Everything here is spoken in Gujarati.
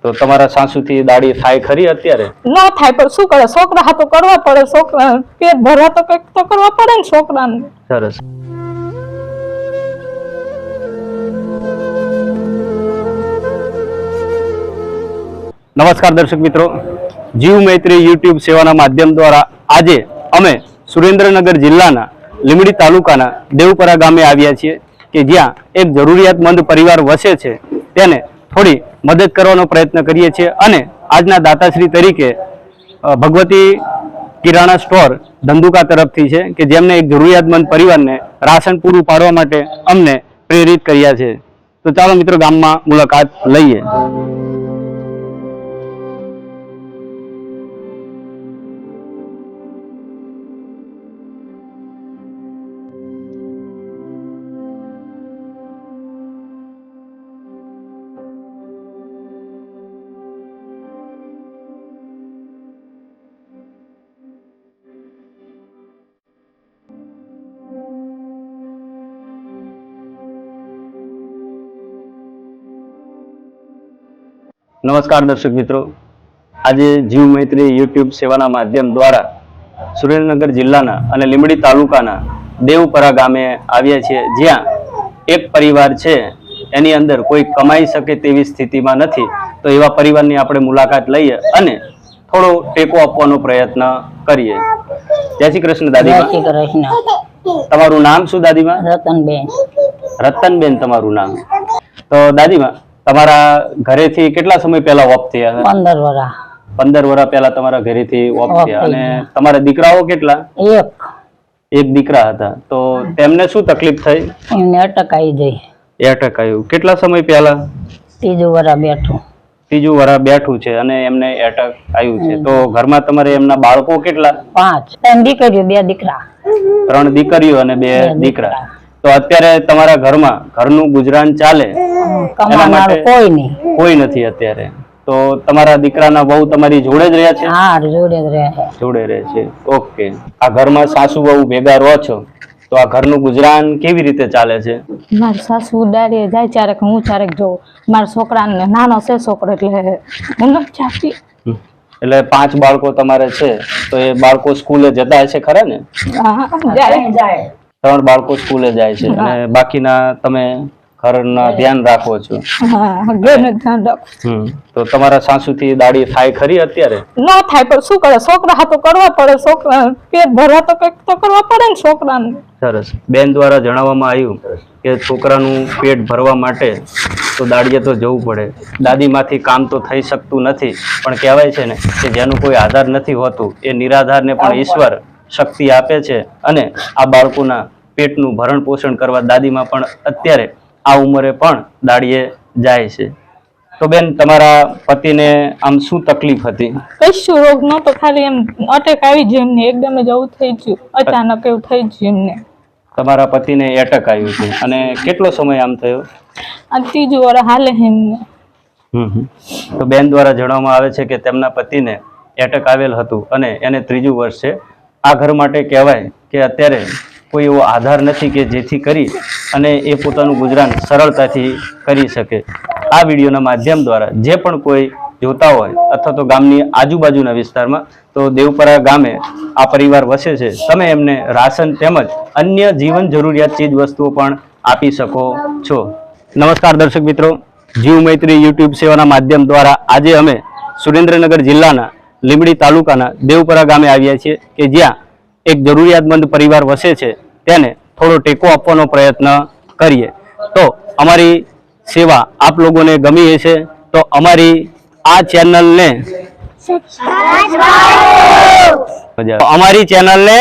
તો તમારા સાસુથી દાડી થાય ખરી અત્યારે? ન થાય પણ શું કરે, છોકરા હાથો કરવા પડે, છોકરા પેટ ભરવા તો કઈક તો કરવા પડે ને છોકરાને. સરસ. નમસ્કાર દર્શક મિત્રો, જીવ મૈત્રી યુટ્યુબ સેવાના માધ્યમ દ્વારા આજે અમે સુરેન્દ્રનગર જિલ્લાના લીંબડી તાલુકાના દેવપરા ગામે આવ્યા છીએ કે જ્યાં એક જરૂરિયાતમંદ પરિવાર વસે છે, તેને થોડી મદદ કરવાનો પ્રયત્ન કરીએ છીએ અને આજના દાતાશ્રી તરીકે ભગવતી કિરાણા સ્ટોર ધંધુકા તરફથી છે કે જેમને એક જરૂરિયાતમંદ પરિવારને રાશન પૂરું પાડવા માટે અમને પ્રેરિત કર્યા છે. તો ચાલો મિત્રો ગામમાં મુલાકાત લઈએ. નમસ્કાર દર્શક મિત્રો, આજે જીવ મૈત્રી યુટ્યુબ સેવાના માધ્યમ દ્વારા સુરેન્દ્રનગર જિલ્લાના અને લીંબડી તાલુકાના દેવપરા ગામે આવ્યા છીએ, જ્યાં એક પરિવાર છે એની અંદર કોઈ કમાઈ શકે તેવી સ્થિતિમાં નથી. તો એવા પરિવારની આપણે મુલાકાત લઈએ અને થોડો ટેકો આપવાનો પ્રયત્ન કરીએ. જય શ્રી કૃષ્ણ દાદીમા. તમારું નામ શું દાદીમા? રતનબેન. રતનબેન તમારું નામ. તો દાદીમા, તમારા ઘરેથી કેટલા સમય પહેલા ઓફ થયા? 15 વર્ષ. 15 વર્ષ પહેલા તમારા ઘરેથી ઓફ થયા. અને તમારા દીકરાઓ કેટલા? એક દીકરા હતા. તો તેમને શું તકલીફ થઈ? એમને અટક આવી ગઈ. અટક આવ્યું. કેટલા સમય પહેલા? 3 વર્ષ બેઠું. 3 વર્ષ બેઠું છે અને એમને અટક આવ્યું છે. તો ઘરમાં તમારે એમના બાળકો કેટલા? 5. 3 દીકરીઓ 2 દીકરા. 3 દીકરીઓ અને 2 દીકરા. તો અત્યારે તમારા ઘરમાં ઘરનું ગુજરાન ચાલે કોઈ નથી અત્યારે. તો તમારા દીકરાના વહુ તમારી જોડે જ રહ્યા છે? હા, જોડે રહે છે. ઓકે. આ ઘરમાં સાસુ વહુ ભેગા રહો છો, તો આ ઘરનું ગુજરાન કેવી રીતે ચાલે છે? મારી સાસુ દાડીએ જાય ચારેક, હું ચારેક જોઉં. મારા છોકરાને નાનો છે છોકરો, એટલે હું નથી જાતી. એટલે 5 બાળકો તમારે છે, તો એ બાળકો સ્કૂલે જતા હશે ખરા ને? જાય. 3 બાળકો સ્કૂલે જાય છે અને બાકીના તમે ઘરના ધ્યાન રાખો છો? તો તમારા સાસુથી દાડી થાય ખરી અત્યારે? ન થાય પણ શું કરે, છોકરા હાથો કરવા પડે, છોકરા પેટ ભરવા તો કઈક તો કરવા પડે ને છોકરાને. સરસ. બેન દ્વારા જણાવવામાં આવ્યું કે છોકરાનું પેટ ભરવા માટે તો દાડીએ તો જવું પડે. દાદીમાંથી કામ તો થઈ શકતું નથી, પણ કહેવાય છે ને કે જેનું કોઈ આધાર નથી હોતું એ નિરાધારને પણ ઈશ્વર શક્તિ આપે છે. અને આ બાળકોના પેટનું ભરણ પોષણ કરવા દાદીમાં પણ અત્યારે આ ઉંમરે પણ દાડીએ જાય છે. તો બેન, તમારા પતિને આમ શું તકલીફ હતી? કશું રોગ નતો, ખાલી એમ અટેક આવી ગયું એમને, એકદમ જ આવું થઈ ગયું, અચાનક એવું થઈ ગયું એમને. તમારા પતિને એટેક આવ્યું છે અને કેટલો સમય આમ થયો? આ 3 વર્ષ હાલે એમને. તો બેન દ્વારા જણાવવામાં આવે છે કે તેમના પતિને એટેક આવેલ હતું અને એને 3જું વર્ષ છે. આ ઘર માટે કહેવાય કે અત્યારે કોઈ એવો આધાર નથી કે જેથી કરી અને એ પોતાનું ગુજરાન સરળતાથી કરી શકે. આ વિડીયોના માધ્યમ દ્વારા જે પણ કોઈ જોતા હોય અથવા તો ગામની આજુબાજુના વિસ્તારમાં, તો દેવપરા ગામે આ પરિવાર વસે છે, તમે એમને રાશન તેમજ અન્ય જીવન જરૂરિયાત ચીજ વસ્તુઓ પણ આપી શકો છો. નમસ્કાર દર્શક મિત્રો, જીવ મૈત્રી યુટ્યુબ સેવાના માધ્યમ દ્વારા આજે અમે સુરેન્દ્રનગર જિલ્લાના લીંબડી તાલુકાના દેવપરા ગામે આવ્યા છીએ કે જ્યાં એક જરૂરિયાતમંદ પરિવાર વસે છે, તેને થોડો ટેકો આપવાનો પ્રયત્ન કરીએ. તો અમારી સેવા આપ લોકોને ગમી હશે તો અમારી આ ચેનલને અમારી ચેનલને